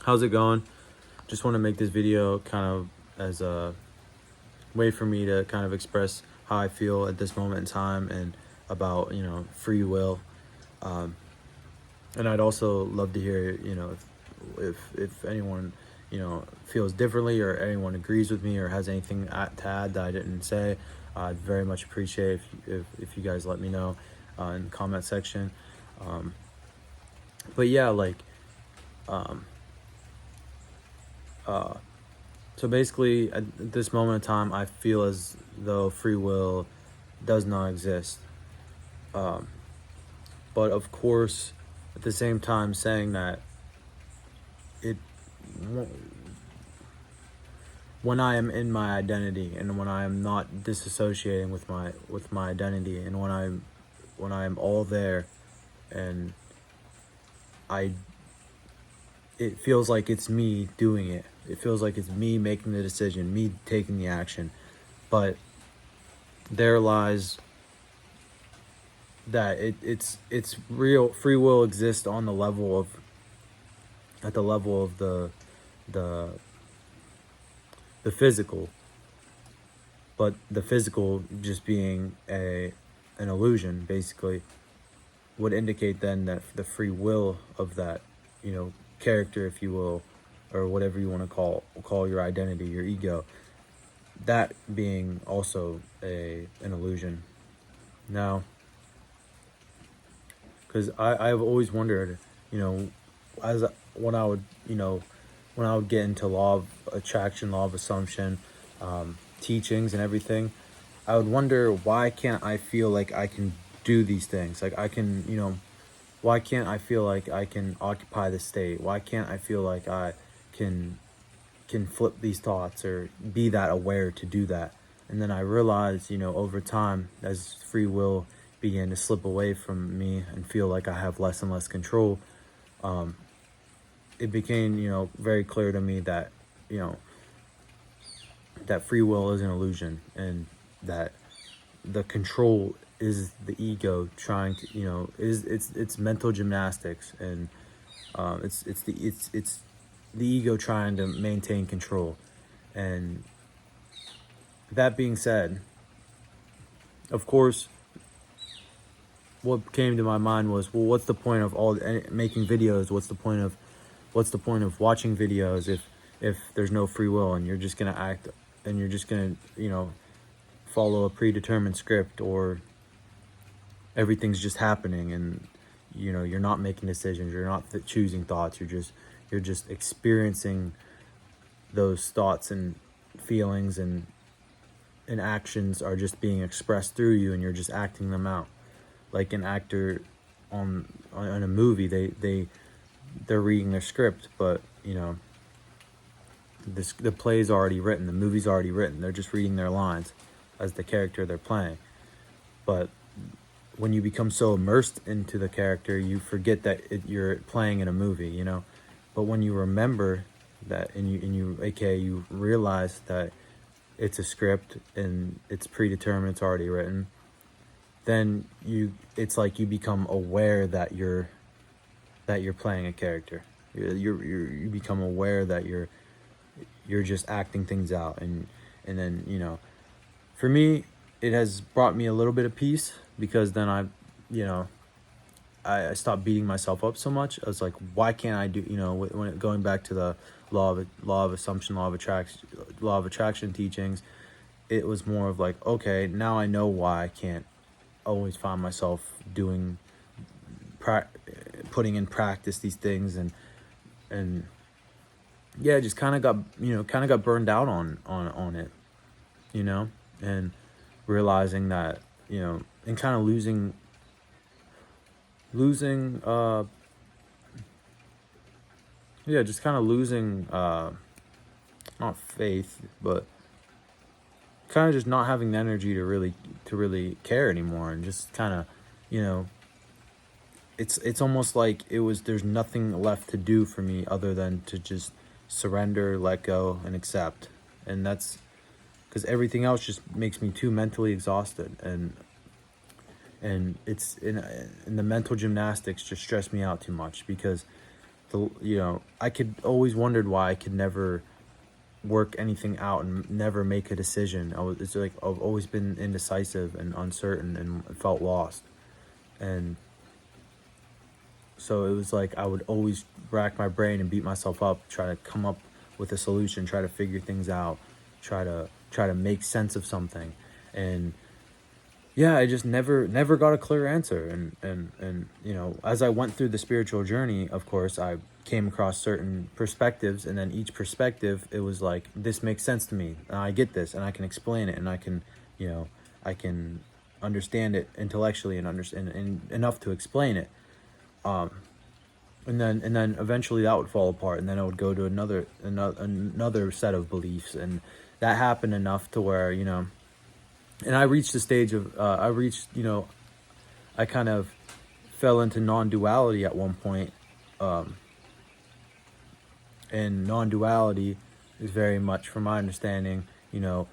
How's it going? Just want to make this video kind of as a way for me to kind of express how I feel at this moment in time and about, free will. And I'd also love to hear, if anyone, feels differently, or anyone agrees with me or has anything to add that I didn't say. I'd very much appreciate if you guys let me know in the comment section. But yeah, um, so basically at this moment in time, I feel as though free will does not exist. But of course, at the same time, saying that it, when I am in my identity and when I am not disassociating with my identity, and when I am all there, and I it feels like it's me doing it. It feels like it's me making the decision, me taking the action. But there lies that it's real. Free will exists on the level of the the physical, but the physical just being an illusion basically would indicate then that the free will of that, character, if you will, or whatever you want to call your identity, your ego, that being also an illusion. Now, because I've always wondered, as when I would get into law of attraction, law of assumption, teachings and everything, I would wonder, why can't I feel like I can do these things? Like I can, why can't I feel like I can occupy the state? Why can't I feel like I can flip these thoughts or be that aware to do that? And then I realized, over time, as free will began to slip away from me and feel like I have less and less control, it became, very clear to me that, that free will is an illusion, and that the control is the ego trying to, it's mental gymnastics, and it's the ego trying to maintain control. And that being said, of course, what came to my mind was, well, what's the point of making videos? What's the point of watching videos if there's no free will, and you're just gonna act, and you're just gonna follow a predetermined script, or everything's just happening, and you're not making decisions, you're not choosing thoughts, you're just experiencing those thoughts and feelings, and actions are just being expressed through you, and you're just acting them out like an actor on a movie. They're reading their script, but the play's already written, the movie's already written. They're just reading their lines as the character they're playing. But when you become so immersed into the character, you forget that you're playing in a movie, But when you remember that, and you realize that it's a script and it's predetermined, it's already written, then it's like you become aware that you're playing a character. You become aware that you're just acting things out, and then for me, it has brought me a little bit of peace, because then I stopped beating myself up so much. I was like, why can't I do, when going back to the law of assumption, law of attraction teachings, it was more of like, okay, now I know why I can't always find myself putting in practice these things, and yeah, just kind of got burned out on it, and realizing that, and kind of losing just kind of losing not faith, but kind of just not having the energy to really care anymore, and just kind of, it's almost like there's nothing left to do for me other than to just surrender, let go, and accept. And that's because everything else just makes me too mentally exhausted, and it's in the mental gymnastics just stress me out too much, because I could always wondered why I could never work anything out and never make a decision. It's like I've always been indecisive and uncertain and felt lost. And so it was like I would always rack my brain and beat myself up, try to come up with a solution, try to figure things out, try to make sense of something. And yeah, I just never got a clear answer. And as I went through the spiritual journey, of course, I came across certain perspectives, and then each perspective, it was like, this makes sense to me, and I get this, and I can explain it, and I can understand it intellectually and understand and enough to explain it. And then eventually that would fall apart, and then I would go to another set of beliefs, and that happened enough to where, and I reached the stage of I kind of fell into non-duality at one point. And non-duality is very much, from my understanding, no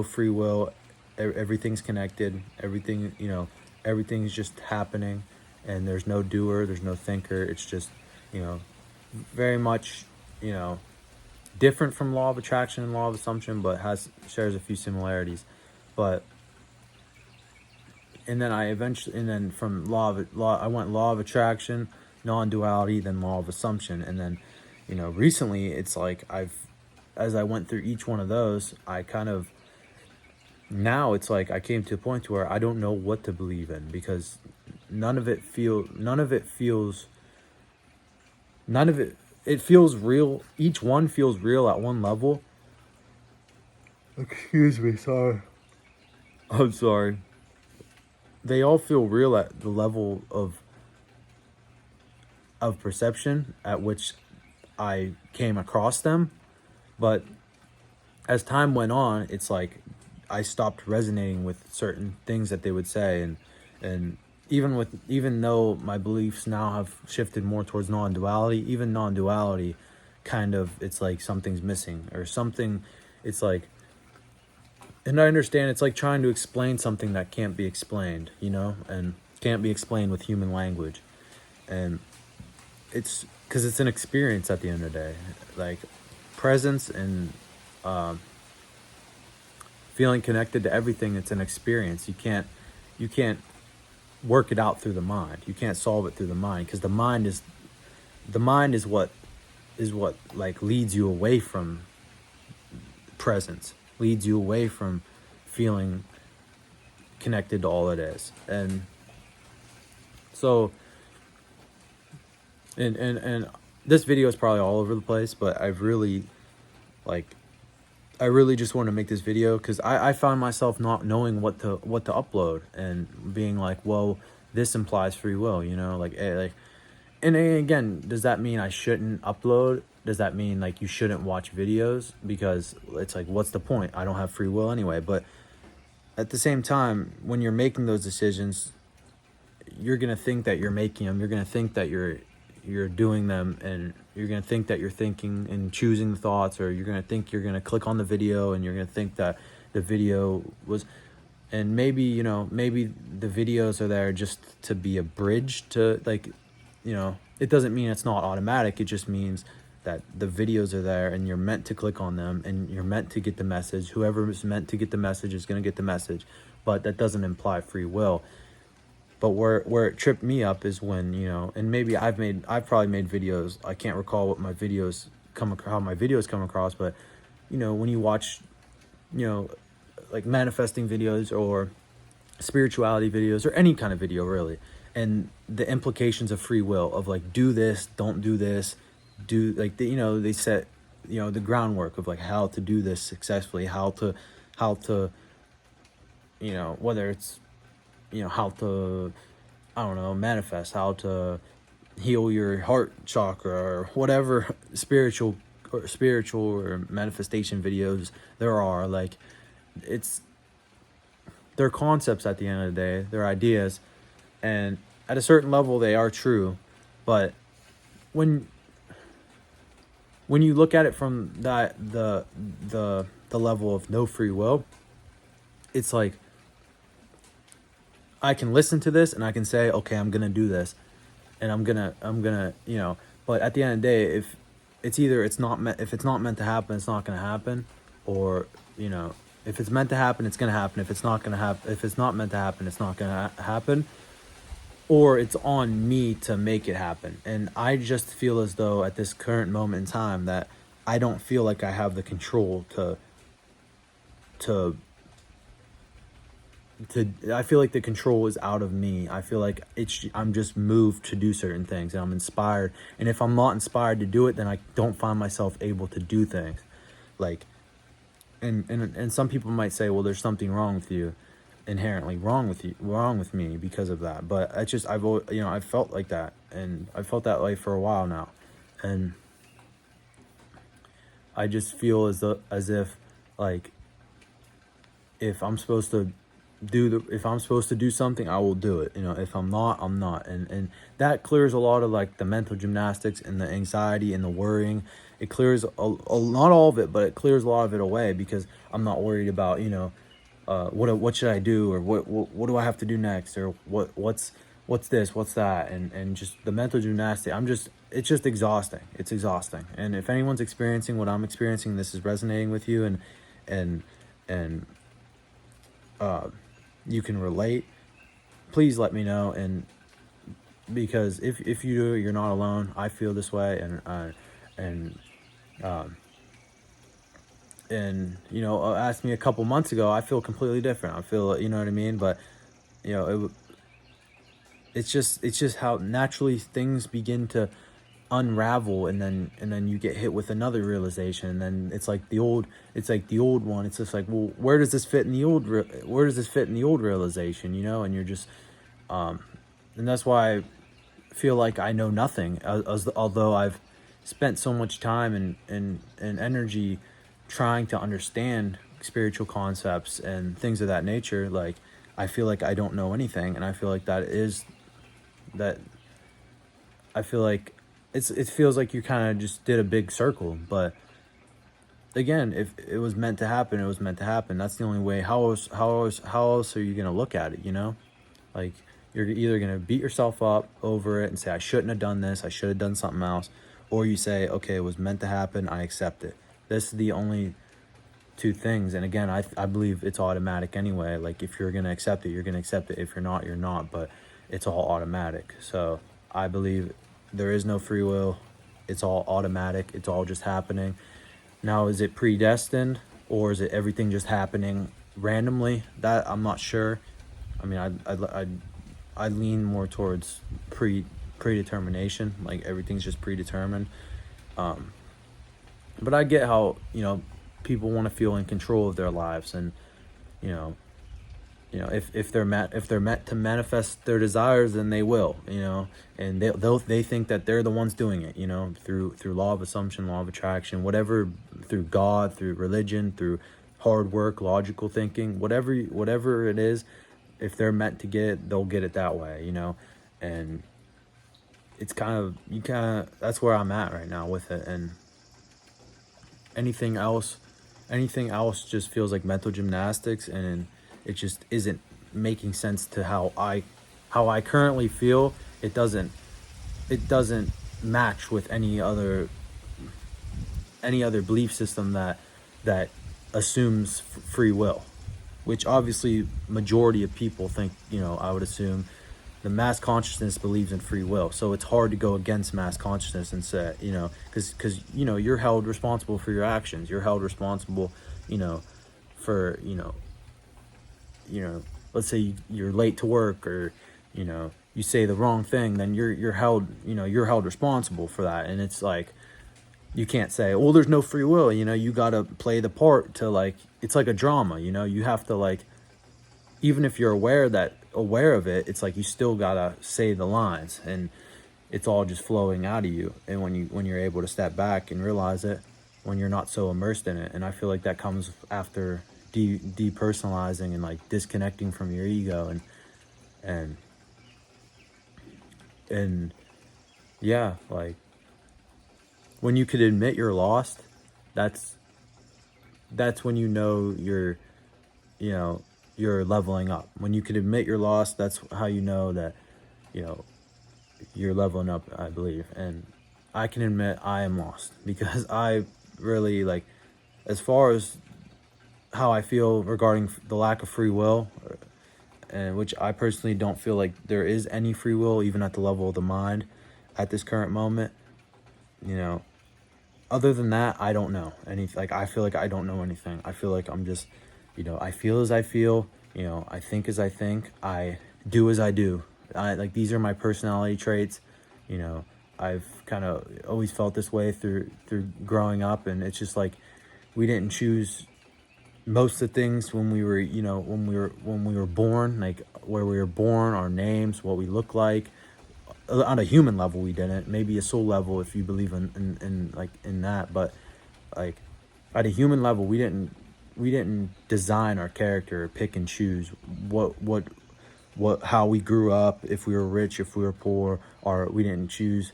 free will, everything's connected, everything's just happening, and there's no doer, there's no thinker. It's just, very much, different from law of attraction and law of assumption, but shares a few similarities. And then from I went law of attraction, non-duality, then law of assumption. And then, recently it's like as I went through each one of those, now it's like I came to a point where I don't know what to believe in, because it feels real. Each one feels real at one level. Excuse me, sorry. I'm sorry. They all feel real at the level of perception at which I came across them. But as time went on, it's like I stopped resonating with certain things that they would say, and even though my beliefs now have shifted more towards non-duality, even non-duality kind of, it's like something's missing or something. It's like, and I understand it's like trying to explain something that can't be explained, and can't be explained with human language. And it's because it's an experience at the end of the day, like presence and feeling connected to everything. It's an experience. You can't work it out through the mind. You can't solve it through the mind, because the mind is what like leads you away from presence, leads you away from feeling connected to all it is. And so and this video is probably all over the place, but I really just want to make this video because I found myself not knowing what to upload, and being like, well, this implies free will, and again, does that mean I shouldn't upload? Does that mean like you shouldn't watch videos? Because it's like, what's the point? I don't have free will anyway. But at the same time, when you're making those decisions, you're gonna think that you're making them. You're gonna think that you're doing them, and you're gonna think that you're thinking and choosing the thoughts, or you're gonna think you're gonna click on the video, and you're gonna think that the video was, and maybe the videos are there just to be a bridge to, like, it doesn't mean it's not automatic. It just means that the videos are there and you're meant to click on them and you're meant to get the message. Whoever is meant to get the message is going to get the message, but that doesn't imply free will. But where it tripped me up is when, and maybe I've probably made videos. I can't recall what how my videos come across, but when you watch, like manifesting videos or spirituality videos or any kind of video really, and the implications of free will of like, do this, don't do this, do like they set the groundwork of like how to do this successfully, how to whether it's how to, I don't know, manifest, how to heal your heart chakra, or whatever spiritual or manifestation videos there are. Like, they're concepts at the end of the day. They're ideas, and at a certain level they are true. But when you look at it from the level of no free will, it's like, I can listen to this and I can say, okay, I'm gonna do this, and I'm gonna, you know. But at the end of the day, if it's not meant, if it's not meant to happen, it's not gonna happen, or, you know, if it's meant to happen, it's gonna happen. If it's not gonna happen, if it's not meant to happen, it's not gonna happen, or it's on me to make it happen. And I just feel as though at this current moment in time that I don't feel like I have the control to I feel like the control is out of me. I feel like I'm just moved to do certain things, and I'm inspired. And if I'm not inspired to do it, then I don't find myself able to do things. Like, and some people might say, well, there's something wrong with you, inherently wrong with me because of that. But it's just, I've felt like that, and I've felt that way for a while now. And I just feel as if like, if I'm supposed to do something, I will do it. You know, if I'm not, I'm not. And that clears a lot of like the mental gymnastics and the anxiety and the worrying. It clears not all of it, but it clears a lot of it away, because I'm not worried about, you know, what should I do, or what do I have to do next, or what's this, what's that, and just the mental gymnastics. It's just exhausting. It's exhausting. And if anyone's experiencing what I'm experiencing, this is resonating with you, and you can relate, please let me know. And because if you do, you're not alone. I feel this way, and you know, asked me a couple months ago, I feel completely different. I feel, you know what I mean? But you know, it's just how naturally things begin to unravel, and then you get hit with another realization, and then it's like the old one. It's just like, well, where does this fit in the old realization, you know? And you're just and that's why I feel like I know nothing, although I've spent so much time and energy trying to understand spiritual concepts and things of that nature. Like, I feel like I don't know anything, and I feel like I feel like it feels like you kind of just did a big circle. But again, if it was meant to happen, it was meant to happen. That's the only way. How else are you gonna look at it, you know? Like, you're either gonna beat yourself up over it and say, I shouldn't have done this, I should have done something else, or you say, okay, it was meant to happen, I accept it. This is the only two things. And again, I believe it's automatic anyway. Like, if you're gonna accept it, you're gonna accept it. If you're not, you're not. But it's all automatic. So I believe there is no free will. It's all automatic. It's all just happening. Now, is it predestined, or is it everything just happening randomly? That I'm not sure. I mean, I lean more towards predetermination. Like, everything's just predetermined. But I get how, you know, people want to feel in control of their lives, and you know, if they're meant to manifest their desires, then they will, you know. And they think that they're the ones doing it, you know, through law of assumption, law of attraction, whatever, through God, through religion, through hard work, logical thinking, whatever it is. If they're meant to get it, they'll get it that way, you know. And it's that's where I'm at right now with it. And anything else just feels like mental gymnastics, and it just isn't making sense to how I currently feel. It doesn't match with any other belief system that assumes free will, which obviously majority of people think, you know. I would assume the mass consciousness believes in free will, so it's hard to go against mass consciousness and say, you know, because you know, you're held responsible for your actions. You're held responsible, you know, for, you know, let's say you're late to work, or you know, you say the wrong thing, then you're held responsible for that. And it's like, you can't say, well, there's no free will, you know. You got to play the part to, like, it's like a drama, you know. You have to, like, even if you're aware of it, it's like you still gotta say the lines, and it's all just flowing out of you. And when you're able to step back and realize it, when you're not so immersed in it. And I feel like that comes after depersonalizing and, like, disconnecting from your ego, and yeah, like, when you could admit you're lost, that's when you know you're, you know, you're leveling up. When you can admit you're lost, that's how you know that, you know, you're leveling up, I believe. And I can admit I am lost, because I really, like, as far as how I feel regarding the lack of free will, and which I personally don't feel like there is any free will, even at the level of the mind at this current moment, you know, other than that, I don't know anything. Like, I feel like I don't know anything. I feel like I'm just, you know, I feel as I feel, you know, I think as I think, I do as I do. Like, these are my personality traits, you know. I've kind of always felt this way through growing up, and it's just like, we didn't choose most of the things when we were, you know, when we were born, like where we were born, our names, what we look like. On a human level, we didn't. Maybe a soul level, if you believe in like in that, but like at a human level, we didn't design our character, or pick and choose what how we grew up, if we were rich, if we were poor, or we didn't choose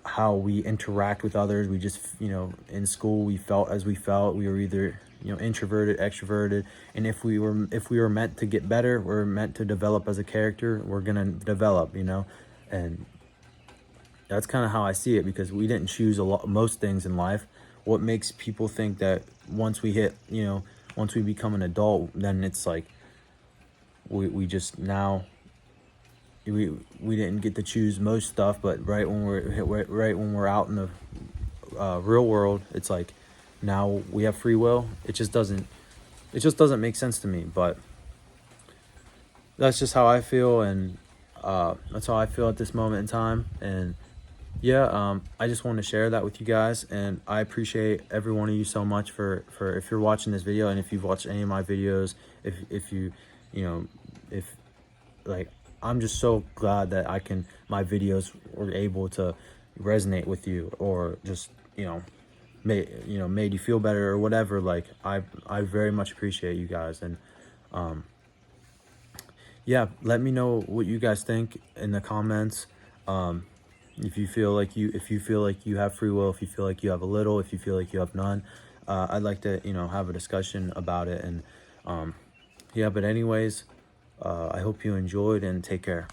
how we interact with others. We just, you know, in school we felt as we felt. We were either, you know, introverted, extroverted, and if we were meant to get better, we're meant to develop as a character, we're gonna develop, you know. And that's kind of how I see it, because we didn't choose most things in life. What makes people think that once we hit, you know, once we become an adult, then it's like we just now we didn't get to choose most stuff. But right when we're out in the real world, it's like now we have free will. It just doesn't make sense to me. But that's just how I feel, and that's how I feel at this moment in time. And yeah, I just want to share that with you guys, and I appreciate every one of you so much for if you're watching this video, and if you've watched any of my videos, if you, you know, if, like, I'm just so glad that my videos were able to resonate with you, or just, you know, made you feel better or whatever. Like, I very much appreciate you guys. And yeah, let me know what you guys think in the comments. If you feel like you have free will, if you feel like you have a little, if you feel like you have none, I'd like to, you know, have a discussion about it. And yeah, but anyways, I hope you enjoyed, and take care.